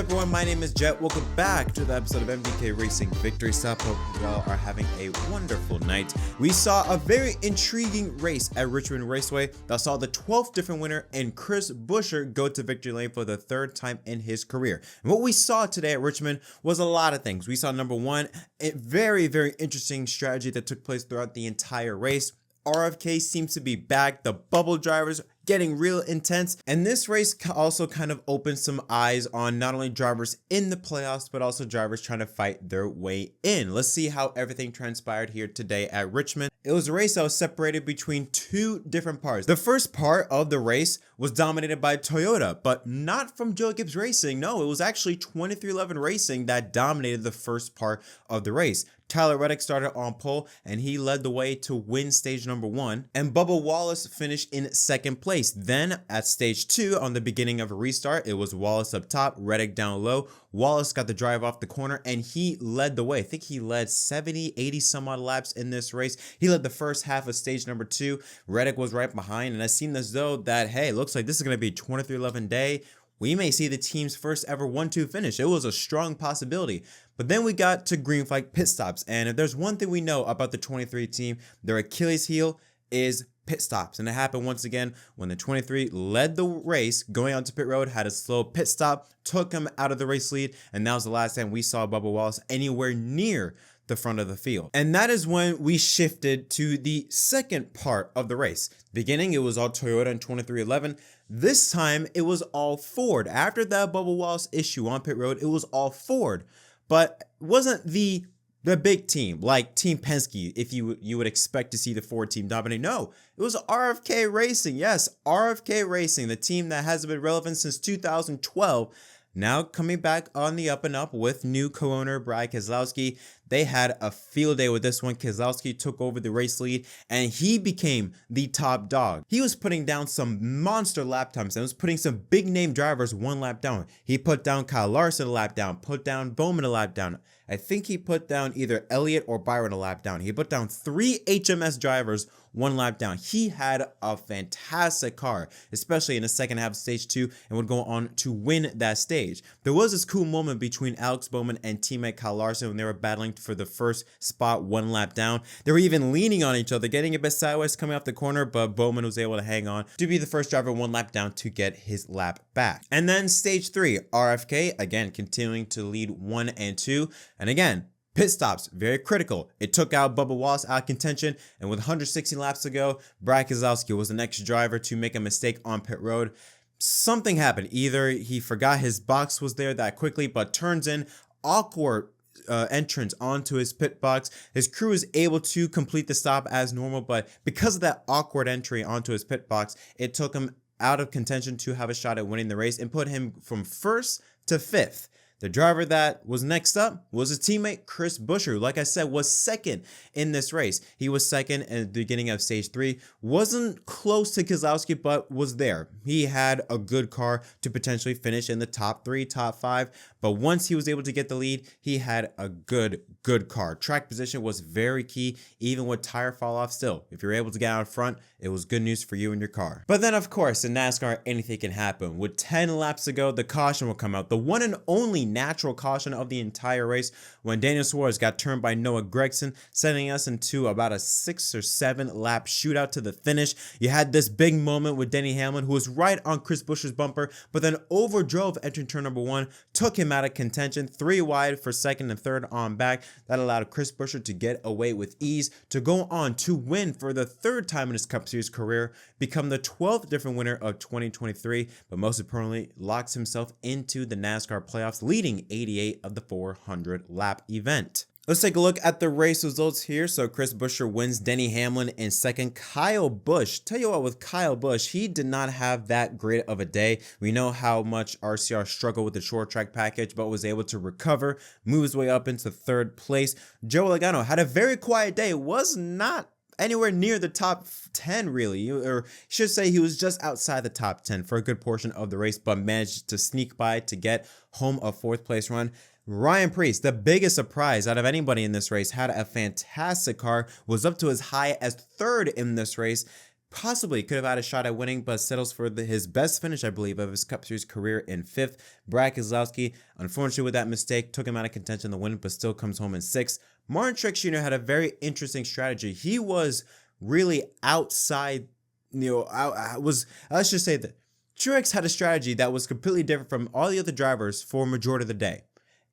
up, everyone? My name is Jet. Welcome back to the episode of MDK Racing Victory Stop. Hope y'all are having a wonderful night. We saw a very intriguing race at Richmond Raceway that saw the 12th different winner and Chris Buescher go to victory lane for the third time in his career. And what we saw today at Richmond was a lot of things. We saw, number one, a very interesting strategy that took place throughout the entire race. RFK seems to be back. The bubble drivers getting real intense, and this race also kind of opened some eyes on not only drivers in the playoffs but also drivers trying to fight their way in. Let's see how everything transpired here today at Richmond. It was a race that was separated between two different parts. The first part of the race was dominated by Toyota, but not from Joe Gibbs Racing. No, it was actually 2311 Racing that dominated the first part of the race. Tyler Reddick started on pole and he led the way to win stage number 1, and Bubba Wallace finished in second place. Then at stage 2, on the beginning of a restart, it was Wallace up top, Reddick down low. Wallace got the drive off the corner and he led the way. I think he led 70, 80 some odd laps in this race. He led the first half of stage number 2. Reddick was right behind, and it seemed as though that, hey, looks like this is going to be a 2311 day. We may see the team's first ever 1-2 finish. It was a strong possibility. But then we got to green flag pit stops. And if there's one thing we know about the 23 team, their Achilles heel is pit stops. And it happened once again when the 23 led the race, going onto pit road, had a slow pit stop, took him out of the race lead. And that was the last time we saw Bubba Wallace anywhere near the front of the field. And that is when we shifted to the second part of the race. Beginning, it was all Toyota and 2311. This time, it was all Ford. After that Bubba Wallace issue on pit road, it was all Ford. But it wasn't the big team like Team Penske, if you would expect to see the Ford team dominate. No, it was RFK Racing. Yes, RFK Racing, the team that hasn't been relevant since 2012. Now coming back on the up and up with new co-owner Brad Keselowski. They had a field day with this one. Keselowski took over the race lead and he became the top dog. He was putting down some monster lap times and was putting some big name drivers one lap down. He put down Kyle Larson a lap down, put down Bowman a lap down. I think he put down either Elliott or Byron a lap down. He put down 3 HMS drivers one lap down. He had a fantastic car, especially in the second half of stage 2, and would go on to win that stage. There was this cool moment between Alex Bowman and teammate Kyle Larson when they were battling for the first spot one lap down. They were even leaning on each other, getting a bit sideways coming off the corner, but Bowman was able to hang on to be the first driver one lap down to get his lap back. And then stage 3, RFK, again, continuing to lead 1 and 2. And again, pit stops, very critical. It took out Bubba Wallace out of contention, and with 160 laps to go, Brad Keselowski was the next driver to make a mistake on pit road. Something happened. Either he forgot his box was there that quickly, but turns in awkward entrance onto his pit box. His crew is able to complete the stop as normal, but because of that awkward entry onto his pit box, it took him out of contention to have a shot at winning the race and put him from 1st to 5th. The driver that was next up was his teammate Chris Buescher, who, like I said, was second in this race. He was second at the beginning of stage 3, wasn't close to Keselowski, but was there. He had a good car to potentially finish in the top 3, top 5, but once he was able to get the lead, he had a good car. Track position was very key, even with tire fall off still. If you're able to get out front, it was good news for you and your car. But then, of course, in NASCAR, anything can happen. With 10 laps to go, the caution will come out. The one and only natural caution of the entire race, when Daniel Suarez got turned by Noah Gragson, sending us into about a 6 or 7 lap shootout to the finish. You had this big moment with Denny Hamlin, who was right on Chris Buescher's bumper, but then overdrove entering turn number 1, took him out of contention, 3 wide for 2nd and 3rd on back. That allowed Chris Buescher to get away with ease, to go on to win for the 3rd time in his Cup Series career, become the 12th different winner of 2023, but most importantly, locks himself into the NASCAR playoffs, leading 88 of the 400 lap event. Let's take a look at the race results here. So Chris Buescher wins, Denny Hamlin in second. Kyle Busch, tell you what, with Kyle Busch, he did not have that great of a day. We know how much RCR struggled with the short track package, but was able to recover, move his way up into 3rd place. Joe Logano had a very quiet day, was not anywhere near the top 10 really, or should say he was just outside the top 10 for a good portion of the race, but managed to sneak by to get home a 4th place run. Ryan Preece, the biggest surprise out of anybody in this race, had a fantastic car, was up to as high as 3rd in this race, possibly could have had a shot at winning, but settles for his best finish, I believe, of his Cup Series career in 5th. Brad Keselowski, unfortunately with that mistake, took him out of contention in the win, but still comes home in 6th. Martin Truex Jr. had a very interesting strategy. He was really outside, let's just say that Truex had a strategy that was completely different from all the other drivers for a majority of the day.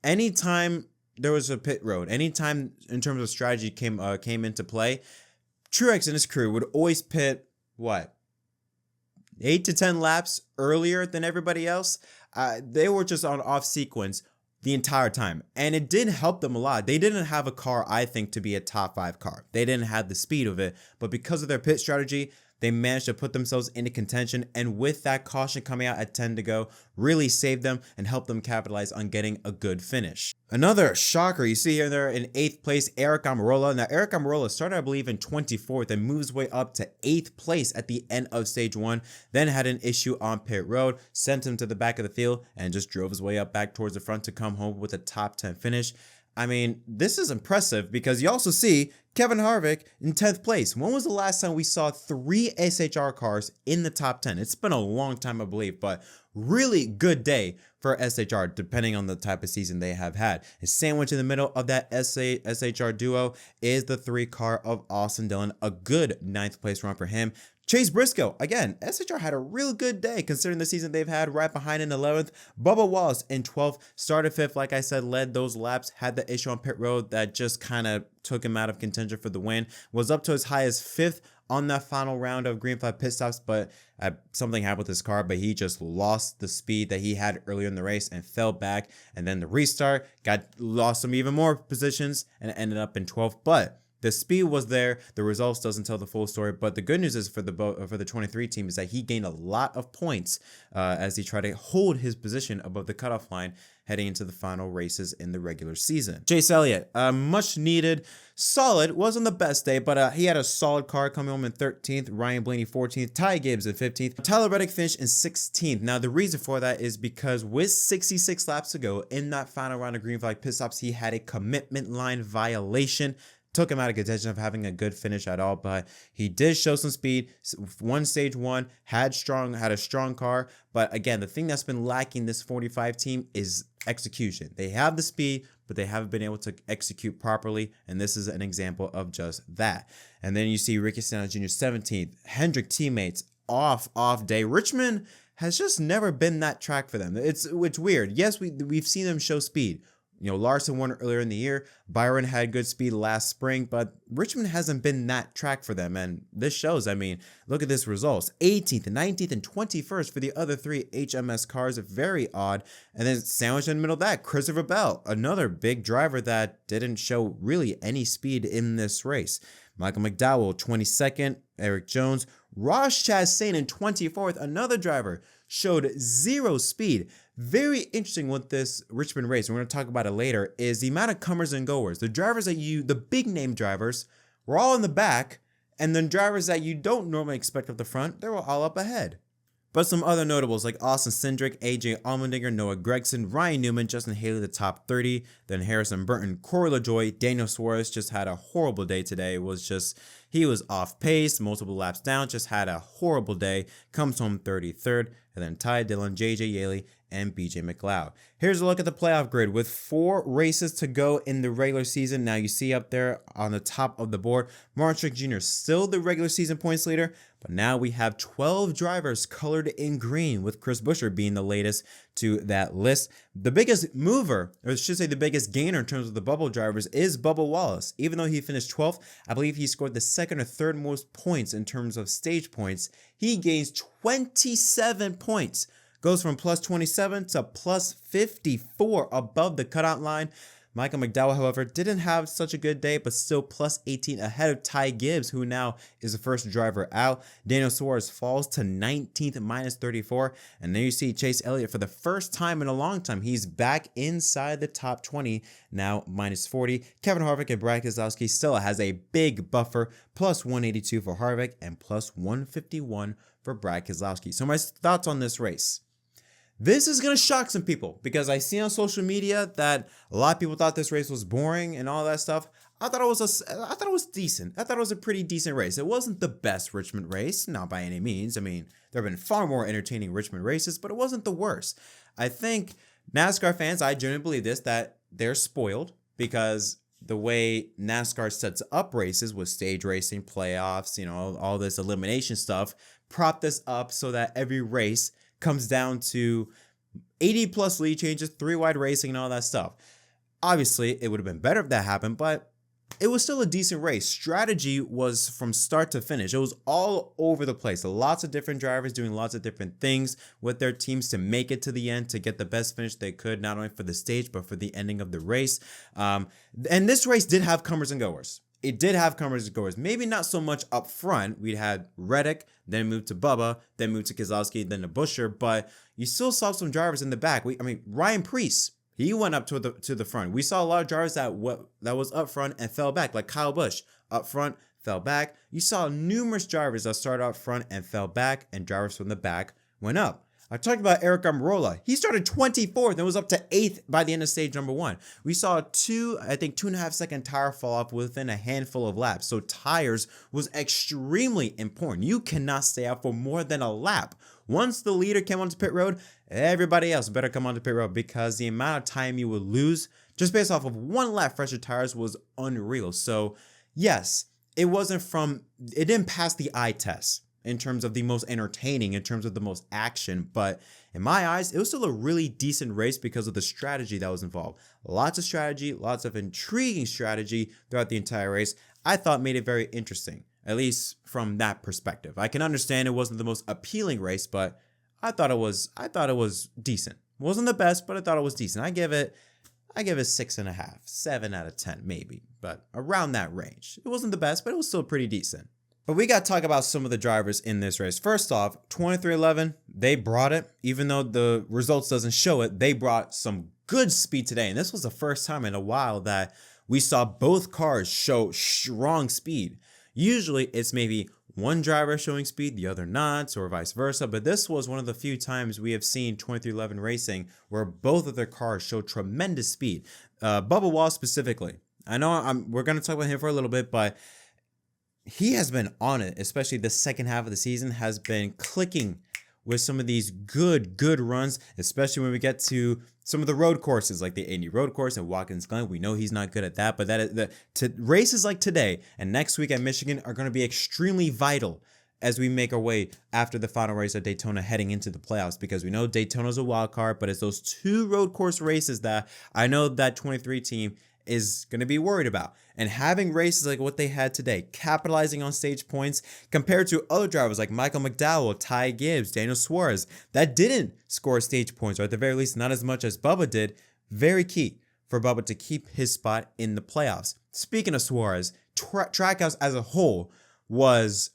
Anytime there was a pit road, anytime in terms of strategy came into play, Truex and his crew would always pit, 8 to 10 laps earlier than everybody else. They were just on off sequence the entire time, and it did help them a lot. They didn't have a car, I think, to be a top 5 car. They didn't have the speed of it, but because of their pit strategy, they managed to put themselves into contention, and with that caution coming out at 10 to go, really saved them and helped them capitalize on getting a good finish. Another shocker you see here there in 8th place, Aric Almirola. Now, Aric Almirola started, I believe, in 24th and moves way up to 8th place at the end of stage 1, then had an issue on pit road, sent him to the back of the field, and just drove his way up back towards the front to come home with a top 10 finish. I mean, this is impressive because you also see Kevin Harvick in 10th place. When was the last time we saw 3 SHR cars in the top 10? It's been a long time, I believe, but really good day for SHR, depending on the type of season they have had. And sandwiched in the middle of that SHR duo is the 3 car of Austin Dillon, a good 9th place run for him. Chase Briscoe, again, SHR had a real good day considering the season they've had, right behind in 11th. Bubba Wallace in 12th, started 5th, like I said, led those laps, had the issue on pit road that just kind of took him out of contention for the win, was up to as high as 5th on that final round of green flag pit stops, but something happened with his car, but he just lost the speed that he had earlier in the race and fell back, and then the restart lost some even more positions and ended up in 12th, but the speed was there. The results doesn't tell the full story, but the good news is for the 23 team is that he gained a lot of points as he tried to hold his position above the cutoff line heading into the final races in the regular season. Chase Elliott, much needed, solid, wasn't the best day, but he had a solid car coming home in 13th, Ryan Blaney 14th, Ty Gibbs in 15th, Tyler Reddick finished in 16th. Now the reason for that is because with 66 laps to go in that final round of green flag pit stops, he had a commitment line violation. Took him out of contention of having a good finish at all, but he did show some speed. Won stage 1, had a strong car, but again, the thing that's been lacking this 45 team is execution. They have the speed, but they haven't been able to execute properly, and this is an example of just that. And then you see Ricky Stenhouse Jr. 17th, Hendrick teammates off day. Richmond has just never been that track for them. It's weird. Yes, we've seen them show speed. Larson won earlier in the year. Byron had good speed last spring, but Richmond hasn't been that track for them. And this shows, I mean, look at this results. 18th, 19th, and 21st for the other 3 HMS cars. Very odd. And then sandwiched in the middle of that, Christopher Bell, another big driver that didn't show really any speed in this race. Michael McDowell, 22nd. Eric Jones. Ross Chastain in 24th, another driver, showed 0 speed. Very interesting with this Richmond race, and we're going to talk about it later, is the amount of comers and goers. The drivers the big name drivers, were all in the back, and then drivers that you don't normally expect up the front, they were all up ahead. But some other notables like Austin Cindric, AJ Allmendinger, Noah Gragson, Ryan Newman, Justin Haley, the top 30, then Harrison Burton, Corey LaJoie, Daniel Suarez just had a horrible day today. He was off pace, multiple laps down, just had a horrible day, comes home 33rd, and then Ty Dillon, JJ Yeley, and BJ McLeod. Here's a look at the playoff grid with 4 races to go in the regular season. Now you see up there on the top of the board, Martin Truex Jr. still the regular season points leader, but now we have 12 drivers colored in green, with Chris Buescher being the latest to that list. The biggest mover, or I should say the biggest gainer in terms of the bubble drivers, is Bubba Wallace. Even though he finished 12th, I believe he scored the 2nd or 3rd most points in terms of stage points. He gains 27 points. Goes from plus 27 to plus 54 above the cutout line. Michael McDowell, however, didn't have such a good day, but still plus 18 ahead of Ty Gibbs, who now is the first driver out. Daniel Suarez falls to 19th, minus 34. And then you see Chase Elliott for the first time in a long time. He's back inside the top 20, now minus 40. Kevin Harvick and Brad Keselowski still has a big buffer, plus 182 for Harvick and plus 151 for Brad Keselowski. So my thoughts on this race. This is going to shock some people because I see on social media that a lot of people thought this race was boring and all that stuff. I thought it was decent. I thought it was a pretty decent race. It wasn't the best Richmond race, not by any means. I mean, there have been far more entertaining Richmond races, but it wasn't the worst. I think NASCAR fans, I genuinely believe this, that they're spoiled because the way NASCAR sets up races with stage racing, playoffs, all this elimination stuff, prop this up so that every race comes down to 80 plus lead changes, 3-wide racing, and all that stuff. Obviously, it would have been better if that happened, but it was still a decent race. Strategy was from start to finish. It was all over the place. Lots of different drivers doing lots of different things with their teams to make it to the end, to get the best finish they could, not only for the stage, but for the ending of the race. And this race did have comers and goers. It did have comers and goers. Maybe not so much up front. We had Reddick, then moved to Bubba, then moved to Keselowski, then to Buescher, but you still saw some drivers in the back. Ryan Preece, he went up to the front. We saw a lot of drivers that was up front and fell back, like Kyle Busch, up front, fell back. You saw numerous drivers that started up front and fell back, and drivers from the back went up. I talked about Eric Almirola. He started 24th and was up to 8th by the end of stage number 1. We saw 2.5 second tire fall off within a handful of laps. So tires was extremely important. You cannot stay out for more than a lap. Once the leader came onto pit road, everybody else better come onto pit road, because the amount of time you would lose just based off of one lap fresher tires was unreal. So yes, it didn't pass the eye test in terms of the most entertaining, in terms of the most action, but in my eyes, it was still a really decent race because of the strategy that was involved. Lots of strategy, lots of intriguing strategy throughout the entire race. I thought made it very interesting, at least from that perspective. I can understand it wasn't the most appealing race, but I thought it was decent. It wasn't the best, but I thought it was decent. I give it 6.5, 7 out of 10 maybe, but around that range. It wasn't the best, but it was still pretty decent. But we got to talk about some of the drivers in this race. First off, 2311, they brought it. Even though the results doesn't show it, they brought some good speed today. And this was the first time in a while that we saw both cars show strong speed. Usually it's maybe one driver showing speed, the other not, or vice versa. But this was one of the few times we have seen 2311 Racing where both of their cars showed tremendous speed. Bubba Wallace specifically. I know we're going to talk about him for a little bit, but he has been on it, especially the second half of the season, has been clicking with some of these good runs, especially when we get to some of the road courses like the Indy Road Course and Watkins Glen. We know he's not good at that, but races like today and next week at Michigan are going to be extremely vital as we make our way after the final race at Daytona heading into the playoffs, because we know Daytona's a wild card, but it's those 2 road course races that I know that 23 team is going to be worried about. And having races like what they had today, capitalizing on stage points compared to other drivers like Michael McDowell, Ty Gibbs, Daniel Suarez, that didn't score stage points, or at the very least not as much as Bubba did. Very key for Bubba to keep his spot in the playoffs. Speaking of Suarez, Trackhouse as a whole was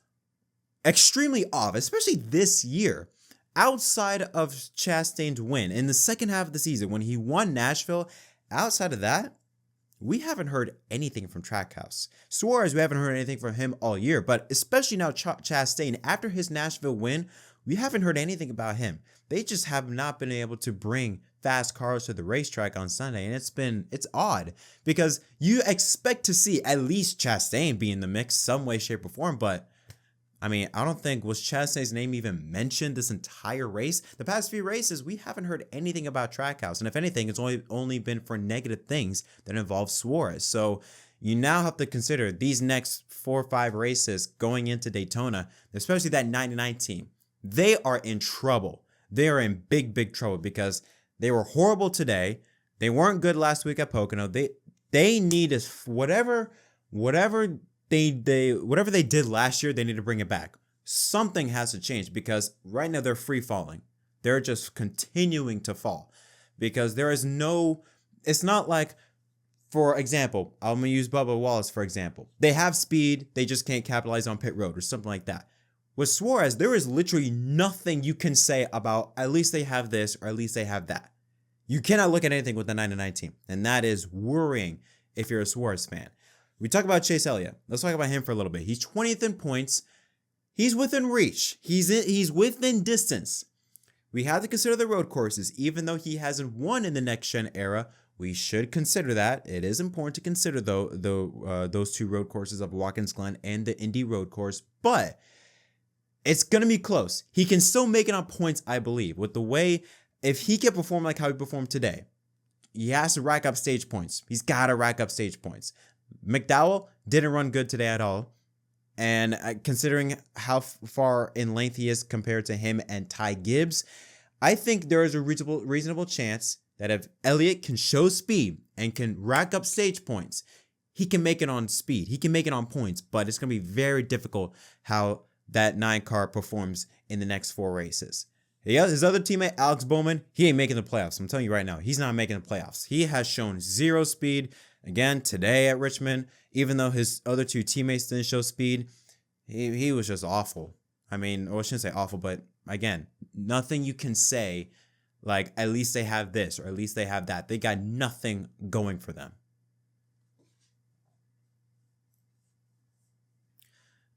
extremely off, especially this year. Outside of Chastain's win in the second half of the season when he won Nashville, outside of that, we haven't heard anything from Trackhouse. Suarez, we haven't heard anything from him all year, but especially now Chastain, after his Nashville win, we haven't heard anything about him. They just have not been able to bring fast cars to the racetrack on Sunday, and it's odd because you expect to see at least Chastain be in the mix some way, shape, or form, but I mean, I don't think, was Chastain's name even mentioned this entire race? The past few races, we haven't heard anything about Trackhouse. And if anything, it's only been for negative things that involve Suarez. So you now have to consider these next 4 or 5 races going into Daytona, especially that 99 team. They are in trouble. They are in big trouble because they were horrible today. They weren't good last week at Pocono. They need whatever they did last year, they need to bring it back. Something has to change because right now they're free falling. They're just continuing to fall because it's not like, for example, I'm going to use Bubba Wallace for example. They have speed, they just can't capitalize on pit road or something like that. With Suarez, there is literally nothing you can say about at least they have this or at least they have that. You cannot look at anything with the 99 team, and that is worrying if you're a Suarez fan. We talk about Chase Elliott. Let's talk about him for a little bit. He's 20th in points. He's within reach. He's within distance. We have to consider the road courses. Even though he hasn't won in the next gen era, We should consider that. It is important to consider, though, those two road courses of Watkins Glen and the Indy Road Course, but it's going to be close. He can still make it on points, I believe, with the way, if he can perform like how he performed today, he has to rack up stage points. He's got to rack up stage points. McDowell didn't run good today at all. And considering how far in length he is compared to him and Ty Gibbs, I think there is a reasonable chance that if Elliott can show speed and can rack up stage points, he can make it on speed. He can make it on points, but it's going to be very difficult how that 9 car performs in the next 4 races. His other teammate, Alex Bowman, he ain't making the playoffs. I'm telling you right now, he's not making the playoffs. He has shown zero speed. Again, today at Richmond, even though his other 2 teammates didn't show speed, he was just awful. I mean, or I shouldn't say awful, but again, nothing you can say like, at least they have this or at least they have that. They got nothing going for them.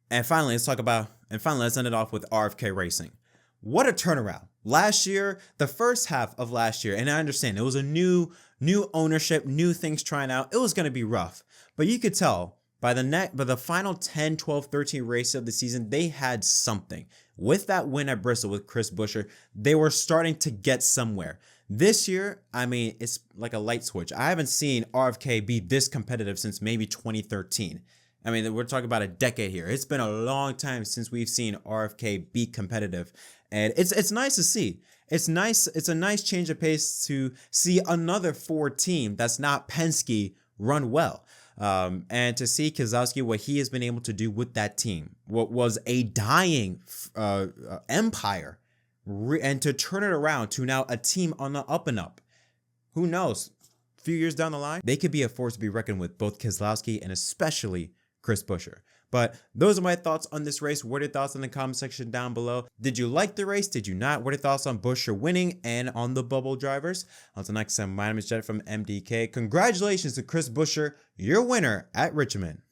And finally, let's end it off with RFK Racing. What a turnaround. Last year, the first half of last year, and I understand it was a new ownership, new things trying out. It was going to be rough, but you could tell by the final 10, 12, 13 races of the season, they had something. With that win at Bristol with Chris Buescher, they were starting to get somewhere. This year, I mean, it's like a light switch. I haven't seen RFK be this competitive since maybe 2013. I mean, we're talking about a decade here. It's been a long time since we've seen RFK be competitive, and it's nice to see. It's nice. It's a nice change of pace to see another Ford team that's not Penske run well, and to see Keselowski, what he has been able to do with that team, what was a dying empire, and to turn it around to now a team on the up and up. Who knows? A few years down the line, they could be a force to be reckoned with, both Keselowski and especially Chris Buescher. But those are my thoughts on this race. What are your thoughts in the comment section down below? Did you like the race? Did you not? What are your thoughts on Buescher winning and on the bubble drivers? Until next time, my name is Jett from MDK. Congratulations to Chris Buescher, your winner at Richmond.